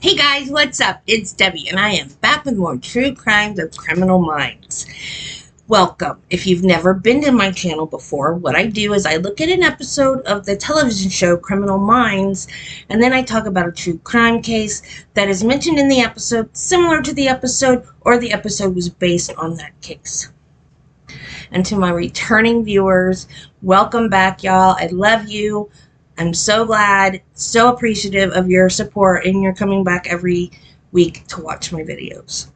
Hey guys, what's up? It's Debbie, and I am back with more true crimes of criminal minds. Welcome. If you've never been to my channel before, what I do is I look at an episode of the television show Criminal Minds, and then I talk about a true crime case that is mentioned in the episode, similar to the episode, or the episode was based on that case. And to my returning viewers, welcome back, y'all. I love you. I'm so glad, so appreciative of your support, and you're coming back every week to watch my videos.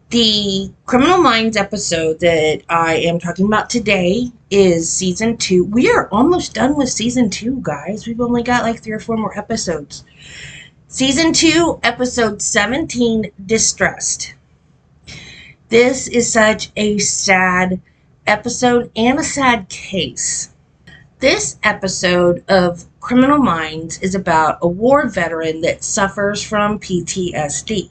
The Criminal Minds episode that I am talking about today is Season 2. We are almost done with Season 2, guys. We've only got like 3 or 4 more episodes. Season 2, Episode 17, Distressed. This is such a sad episode and a sad case. This episode of Criminal Minds is about a war veteran that suffers from PTSD.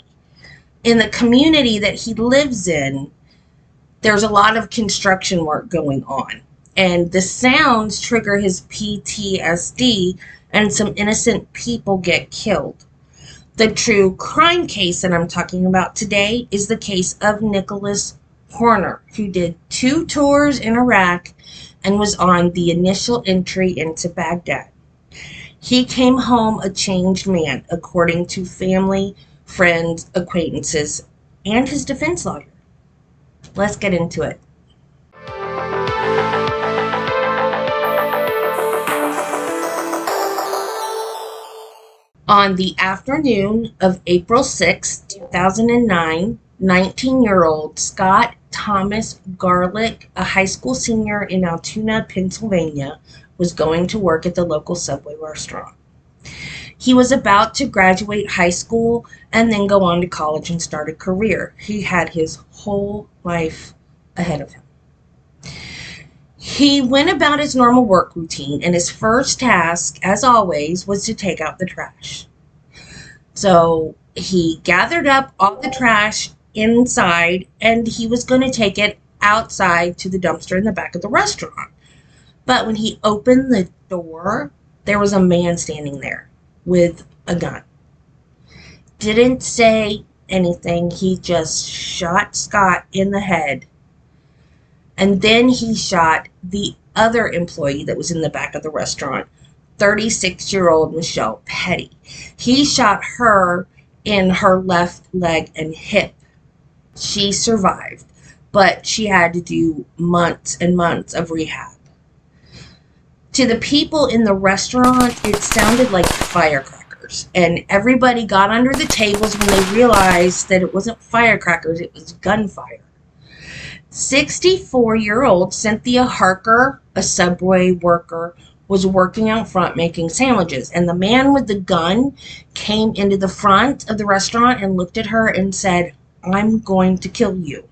In the community that he lives in, there's a lot of construction work going on, and the sounds trigger his PTSD, and some innocent people get killed. The true crime case that I'm talking about today is the case of Nicholas Horner, who did 2 tours in Iraq and was on the initial entry into Baghdad. He came home a changed man, according to family, friends, acquaintances, and his defense lawyer. Let's get into it. On the afternoon of April 6, 2009, 19-year-old Scott Thomas Garlick, a high school senior in Altoona, Pennsylvania, was going to work at the local Subway restaurant. He was about to graduate high school and then go on to college and start a career. He had his whole life ahead of him. He went about his normal work routine, and his first task, as always, was to take out the trash. So he gathered up all the trash inside, and he was going to take it outside to the dumpster in the back of the restaurant. But when he opened the door, there was a man standing there with a gun. Didn't say anything. He just shot Scott in the head. And then he shot the other employee that was in the back of the restaurant, 36-year-old Michelle Petty. He shot her in her left leg and hip. She survived, but she had to do months and months of rehab. To the people in the restaurant, it sounded like firecrackers, and everybody got under the tables when they realized that it wasn't firecrackers, it was gunfire. 64-year-old Cynthia Harker, a Subway worker, was working out front making sandwiches, and the man with the gun came into the front of the restaurant and looked at her and said, "I'm going to kill you."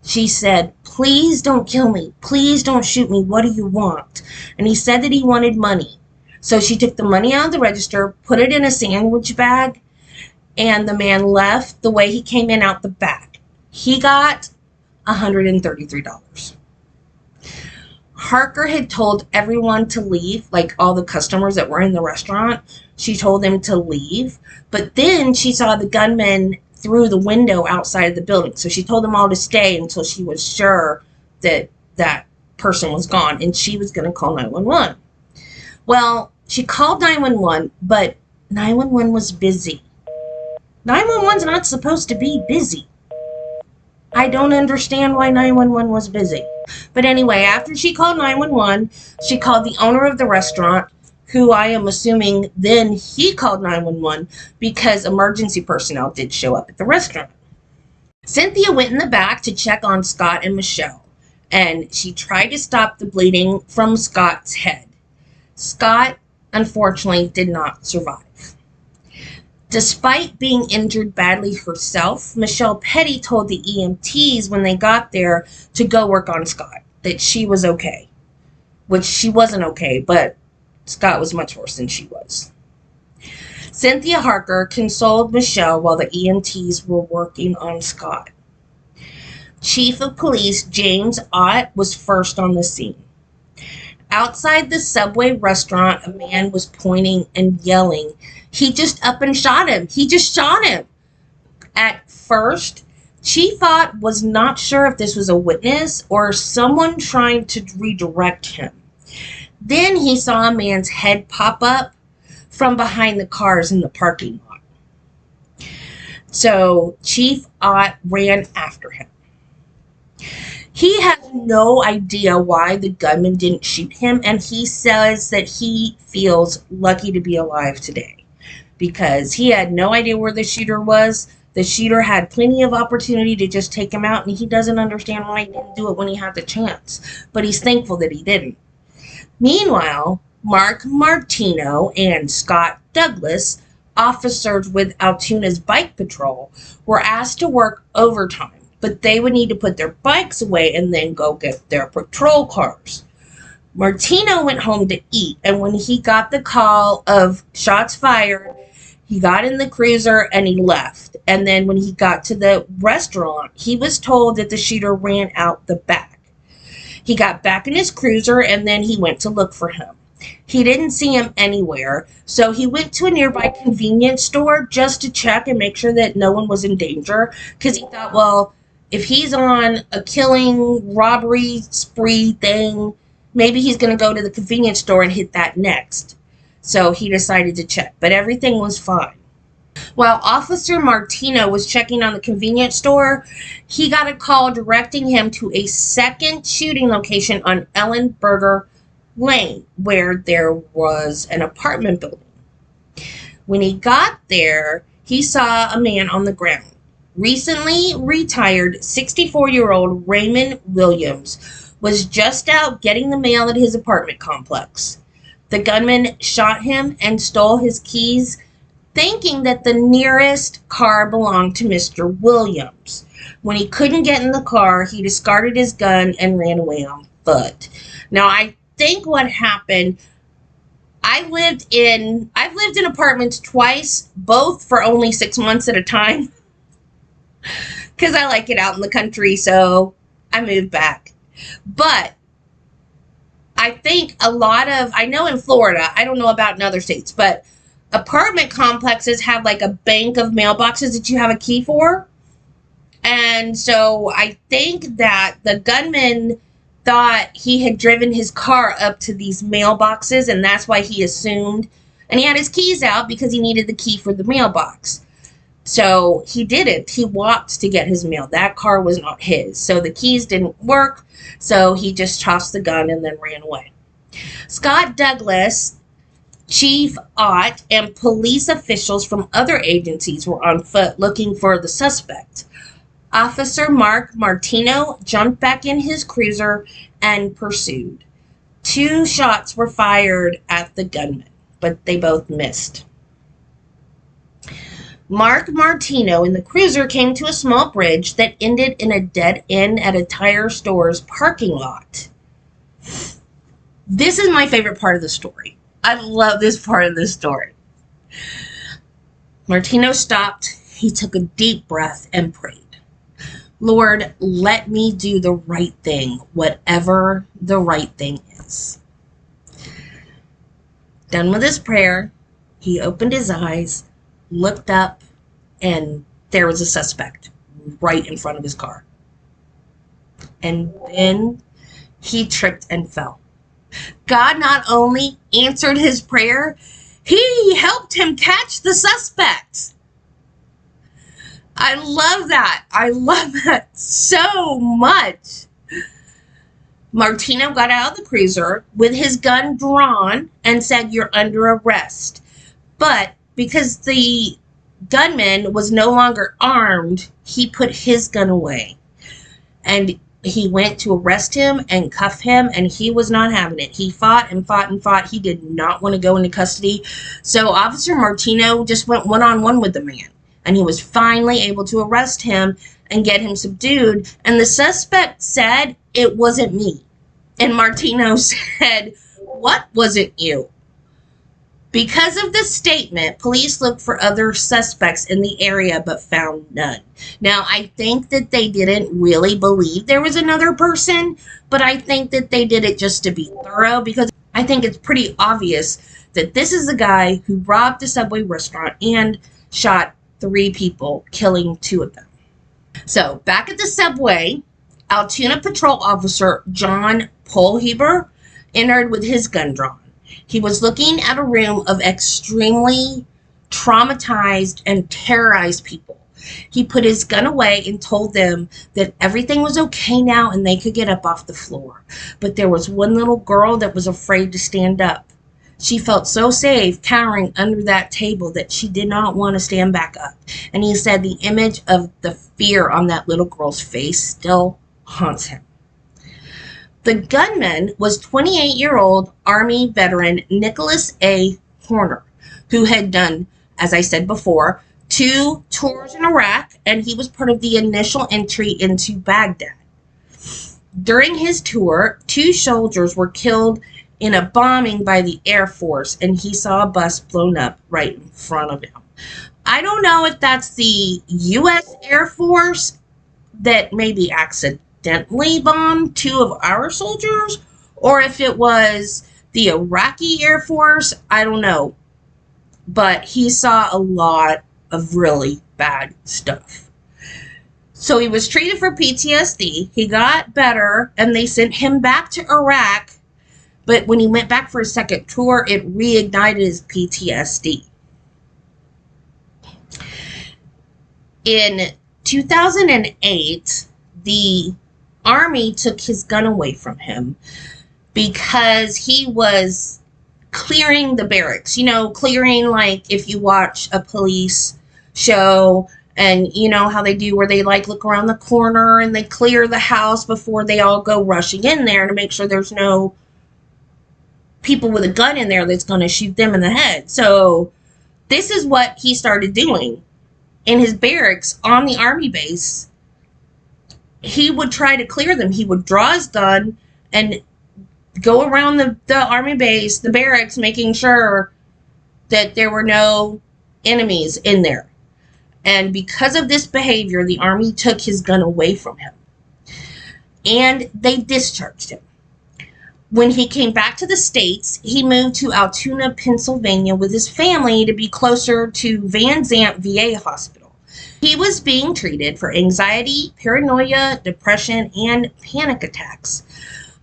She said, "Please don't kill me. Please don't shoot me. What do you want?" And he said that he wanted money. So she took the money out of the register, put it in a sandwich bag, and the man left the way he came in, out the back. He got $133. Harker had told everyone to leave, like all the customers that were in the restaurant. She told them to leave, but then she saw the gunman through the window outside of the building. So she told them all to stay until she was sure that that person was gone, and she was going to call 911. Well, she called 911, but 911 was busy. 911's not supposed to be busy. I don't understand why 911 was busy. But anyway, after she called 911, she called the owner of the restaurant, who I am assuming then he called 911 because emergency personnel did show up at the restaurant. Cynthia went in the back to check on Scott and Michelle, and she tried to stop the bleeding from Scott's head. Scott, unfortunately, did not survive. Despite being injured badly herself, Michelle Petty told the EMTs when they got there to go work on Scott, that she was okay. Which she wasn't okay, but Scott was much worse than she was. Cynthia Harker consoled Michelle while the EMTs were working on Scott. Chief of Police James Ott was first on the scene. Outside the Subway restaurant, a man was pointing and yelling, He just up and shot him. He just shot him. At first, Chief Ott was not sure if this was a witness or someone trying to redirect him. Then he saw a man's head pop up from behind the cars in the parking lot. So Chief Ott ran after him. He has no idea why the gunman didn't shoot him, and he says that he feels lucky to be alive today because he had no idea where the shooter was. The shooter had plenty of opportunity to just take him out, and he doesn't understand why he didn't do it when he had the chance, but he's thankful that he didn't. Meanwhile, Mark Martino and Scott Douglas, officers with Altoona's bike patrol, were asked to work overtime, but they would need to put their bikes away and then go get their patrol cars. Martino went home to eat, and when he got the call of shots fired, he got in the cruiser and he left. And then when he got to the restaurant, he was told that the shooter ran out the back. He got back in his cruiser and then he went to look for him. He didn't see him anywhere, so he went to a nearby convenience store just to check and make sure that no one was in danger, because he thought, well, if he's on a killing, robbery spree thing, maybe he's going to go to the convenience store and hit that next. So he decided to check, but everything was fine. While Officer Martino was checking on the convenience store, he got a call directing him to a second shooting location on Ellenberger Lane, where there was an apartment building. When he got there, he saw a man on the ground. Recently retired 64-year-old Raymond Williams was just out getting the mail at his apartment complex. The gunman shot him and stole his keys, thinking that the nearest car belonged to Mr. Williams. When he couldn't get in the car, he discarded his gun and ran away on foot. Now, I think what happened, I've lived in apartments twice, both for only 6 months at a time, because I like it out in the country, so I moved back. But I think I know in Florida, I don't know about in other states, but apartment complexes have like a bank of mailboxes that you have a key for. And so I think that the gunman thought he had driven his car up to these mailboxes, and that's why he assumed, and he had his keys out because he needed the key for the mailbox. So he didn't. He walked to get his mail. That car was not his. So the keys didn't work. So he just tossed the gun and then ran away. Scott Douglas, Chief Ott, and police officials from other agencies were on foot looking for the suspect. Officer Mark Martino jumped back in his cruiser and pursued. 2 shots were fired at the gunman, but they both missed. Mark Martino in the cruiser came to a small bridge that ended in a dead end at a tire store's parking lot. This is my favorite part of the story. I love this part of the story. Martino stopped. He took a deep breath and prayed. Lord, let me do the right thing, whatever the right thing is. Done with his prayer, he opened his eyes, looked up, and there was a suspect right in front of his car. And then he tripped and fell. God not only answered his prayer, he helped him catch the suspect. I love that. I love that so much. Martino got out of the cruiser with his gun drawn and said, "You're under arrest." But because the gunman was no longer armed, he put his gun away. And he went to arrest him and cuff him, and he was not having it. He fought and fought and fought. He did not want to go into custody. So Officer Martino just went one-on-one with the man, and he was finally able to arrest him and get him subdued. And the suspect said, "It wasn't me." And Martino said, "What wasn't you?" Because of this statement, police looked for other suspects in the area but found none. Now, I think that they didn't really believe there was another person, but I think that they did it just to be thorough, because I think it's pretty obvious that this is the guy who robbed the Subway restaurant and shot 3 people, killing 2 of them. So, back at the Subway, Altoona Patrol Officer John Polheber entered with his gun drawn. He was looking at a room of extremely traumatized and terrorized people. He put his gun away and told them that everything was okay now and they could get up off the floor. But there was one little girl that was afraid to stand up. She felt so safe cowering under that table that she did not want to stand back up. And he said the image of the fear on that little girl's face still haunts him. The gunman was 28-year-old Army veteran Nicholas A. Horner, who had done, as I said before, 2 tours in Iraq, and he was part of the initial entry into Baghdad. During his tour, 2 soldiers were killed in a bombing by the Air Force, and he saw a bus blown up right in front of him. I don't know if that's the U.S. Air Force that maybe accidentally bombed 2 of our soldiers, or if it was the Iraqi Air Force. I don't know. But he saw a lot of really bad stuff. So he was treated for PTSD. He got better, and they sent him back to Iraq. But when he went back for a second tour, it reignited his PTSD. In 2008, the Army took his gun away from him because he was clearing the barracks. You know, clearing like if you watch a police show and you know how they do where they like look around the corner and they clear the house before they all go rushing in there to make sure there's no people with a gun in there that's going to shoot them in the head. So this is what he started doing in his barracks on the Army base. He would try to clear them. He would draw his gun and go around the Army base, the barracks, making sure that there were no enemies in there. And because of this behavior, the Army took his gun away from him. And they discharged him. When he came back to the States, he moved to Altoona, Pennsylvania with his family to be closer to Van Zant VA Hospital. He was being treated for anxiety, paranoia, depression, and panic attacks.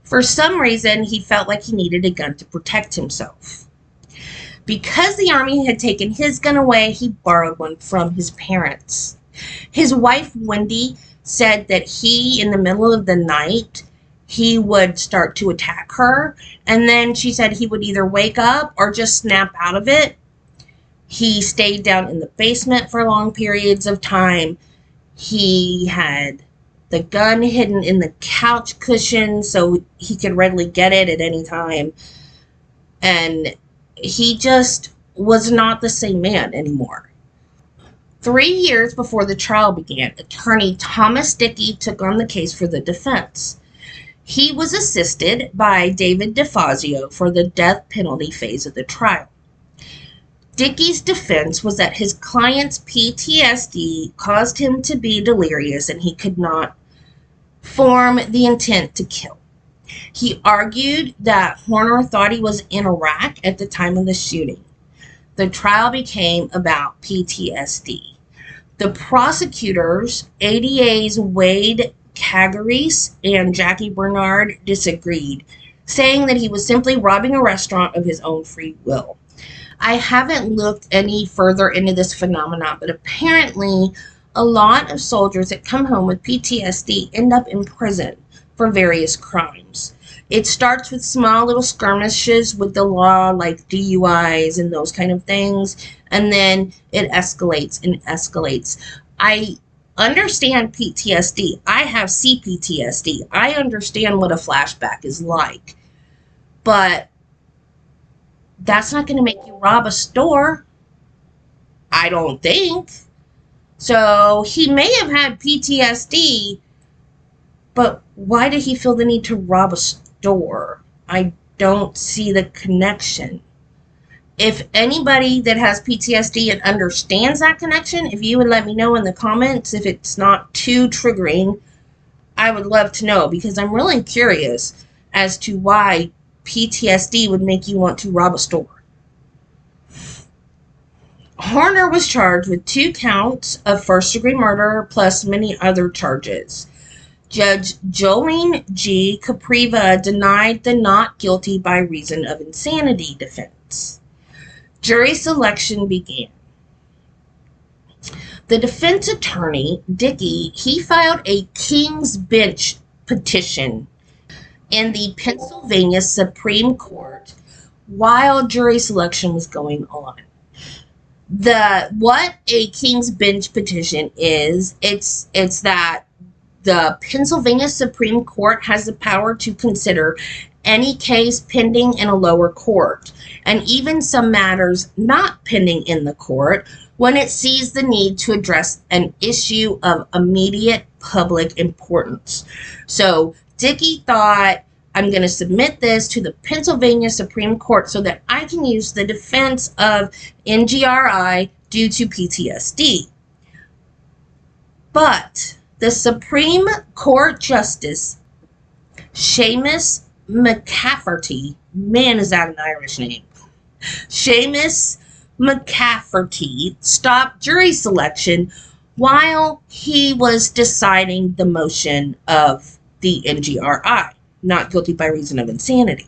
For some reason, he felt like he needed a gun to protect himself. Because the Army had taken his gun away, he borrowed one from his parents. His wife, Wendy, said that he, in the middle of the night, he would start to attack her, and then she said he would either wake up or just snap out of it. He stayed down in the basement for long periods of time. He had the gun hidden in the couch cushion so he could readily get it at any time. And he just was not the same man anymore. 3 years before the trial began, attorney Thomas Dickey took on the case for the defense. He was assisted by David DeFazio for the death penalty phase of the trial. Dickey's defense was that his client's PTSD caused him to be delirious and he could not form the intent to kill. He argued that Horner thought he was in Iraq at the time of the shooting. The trial became about PTSD. The prosecutors, ADA's Wade Cagaris and Jackie Bernard, disagreed, saying that he was simply robbing a restaurant of his own free will. I haven't looked any further into this phenomenon, but apparently a lot of soldiers that come home with PTSD end up in prison for various crimes. It starts with small little skirmishes with the law, like DUIs and those kind of things, and then it escalates and escalates. I understand PTSD. I have CPTSD. I understand what a flashback is like. But that's not going to make you rob a store. I don't think. So he may have had PTSD, but why did he feel the need to rob a store? I don't see the connection. If anybody that has PTSD and understands that connection, if you would let me know in the comments, if it's not too triggering, I would love to know, because I'm really curious as to why PTSD would make you want to rob a store. Horner was charged with 2 counts of first-degree murder plus many other charges. Judge Jolene G. Capriva denied the not guilty by reason of insanity defense. Jury selection began. The defense attorney, Dickey, he filed a King's Bench petition in the Pennsylvania Supreme Court while jury selection was going on. What a King's Bench petition is, it's that the Pennsylvania Supreme Court has the power to consider any case pending in a lower court, and even some matters not pending in the court when it sees the need to address an issue of immediate public importance. So Dickey thought, I'm going to submit this to the Pennsylvania Supreme Court so that I can use the defense of NGRI due to PTSD. But the Supreme Court Justice, Seamus McCafferty, man, is that an Irish name? Seamus McCafferty stopped jury selection while he was deciding the motion of the NGRI, not guilty by reason of insanity.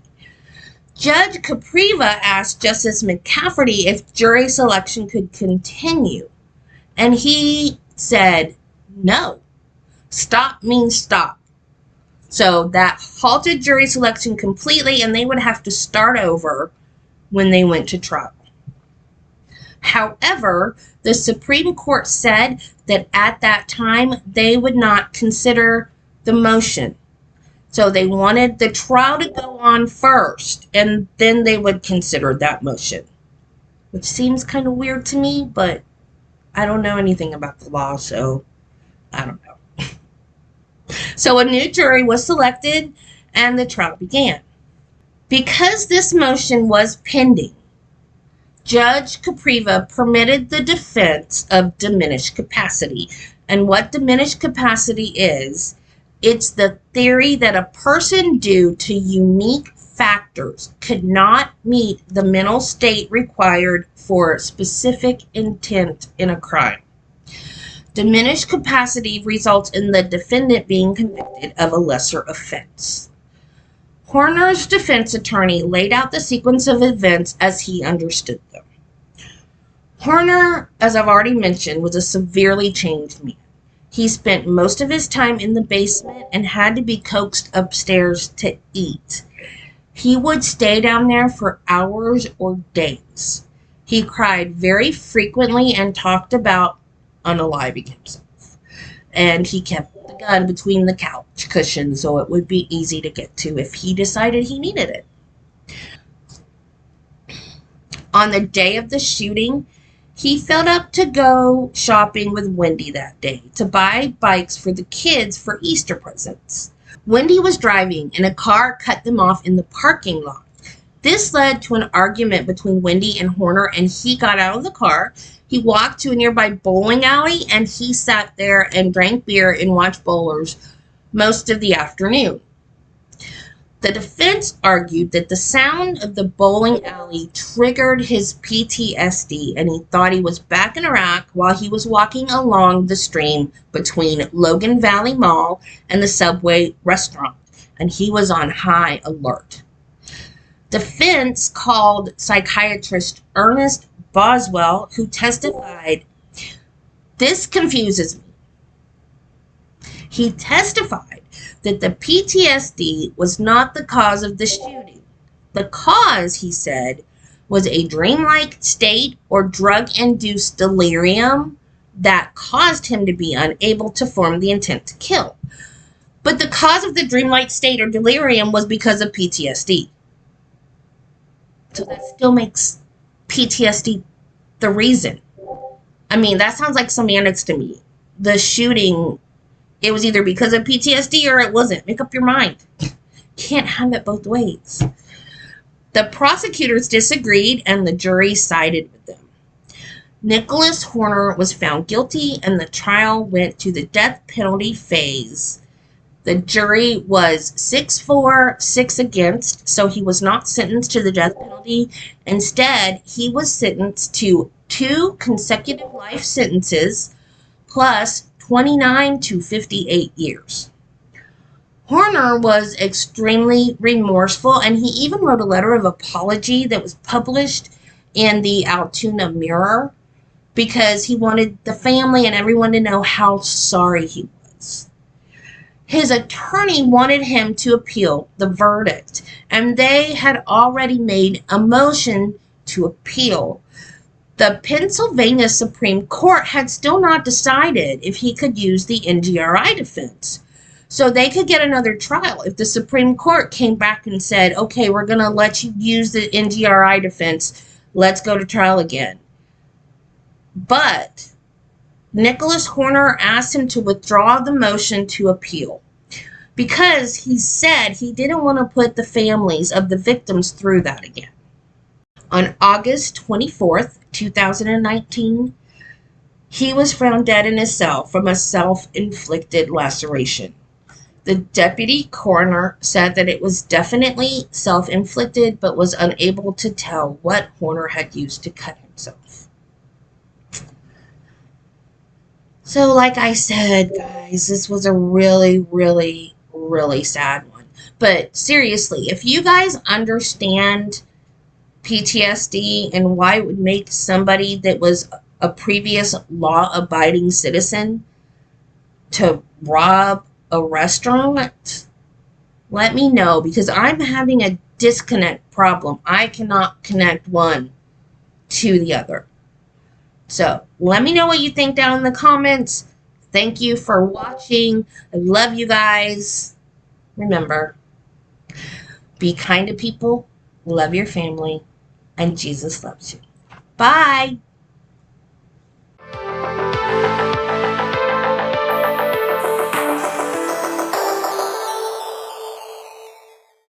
Judge Capriva asked Justice McCafferty if jury selection could continue, and he said no. Stop means stop. So that halted jury selection completely, and they would have to start over when they went to trial. However, the Supreme Court said that at that time they would not consider the motion. So they wanted the trial to go on first, and then they would consider that motion, which seems kind of weird to me, but I don't know anything about the law, so I don't know. So a new jury was selected, and the trial began. Because this motion was pending, Judge Capriva permitted the defense of diminished capacity. And what diminished capacity is, it's the theory that a person due to unique factors could not meet the mental state required for specific intent in a crime. Diminished capacity results in the defendant being convicted of a lesser offense. Horner's defense attorney laid out the sequence of events as he understood them. Horner, as I've already mentioned, was a severely changed man. He spent most of his time in the basement and had to be coaxed upstairs to eat. He would stay down there for hours or days. He cried very frequently and talked about unaliving himself. And he kept the gun between the couch cushions so it would be easy to get to if he decided he needed it. On the day of the shooting, he felt up to go shopping with Wendy that day to buy bikes for the kids for Easter presents. Wendy was driving and a car cut them off in the parking lot. This led to an argument between Wendy and Horner, and he got out of the car. He walked to a nearby bowling alley and he sat there and drank beer and watched bowlers most of the afternoon. The defense argued that the sound of the bowling alley triggered his PTSD, and he thought he was back in Iraq while he was walking along the stream between Logan Valley Mall and the Subway restaurant, and he was on high alert. Defense called psychiatrist Ernest Boswell, who testified, "This confuses me." He testified that the PTSD was not the cause of the shooting. The cause, he said, was a dreamlike state or drug-induced delirium that caused him to be unable to form the intent to kill. But the cause of the dreamlike state or delirium was because of PTSD. So that still makes PTSD the reason. I mean, that sounds like semantics to me. The shooting, it was either because of PTSD or it wasn't. Make up your mind. Can't have it both ways. The prosecutors disagreed and the jury sided with them. Nicholas Horner was found guilty and the trial went to the death penalty phase. The jury was 6-4, 6 against, so he was not sentenced to the death penalty. Instead, he was sentenced to 2 consecutive life sentences plus 29 to 58 years. Horner was extremely remorseful, and he even wrote a letter of apology that was published in the Altoona Mirror because he wanted the family and everyone to know how sorry he was. His attorney wanted him to appeal the verdict, and they had already made a motion to appeal. The Pennsylvania Supreme Court had still not decided if he could use the NGRI defense. So they could get another trial. If the Supreme Court came back and said, okay, we're going to let you use the NGRI defense, let's go to trial again. But Nicholas Horner asked him to withdraw the motion to appeal because he said he didn't want to put the families of the victims through that again. On August 24th, 2019, he was found dead in his cell from a self-inflicted laceration. The deputy coroner said that it was definitely self-inflicted, but was unable to tell what Horner had used to cut himself. So like I said, guys, this was a really, really, really sad one. But seriously, if you guys understand PTSD and why it would make somebody that was a previous law-abiding citizen to rob a restaurant, let me know, because I'm having a disconnect problem. I cannot connect one to the other. So let me know what you think down in the comments. Thank you for watching. I love you guys. Remember, be kind to people, love your family, and Jesus loves you. Bye.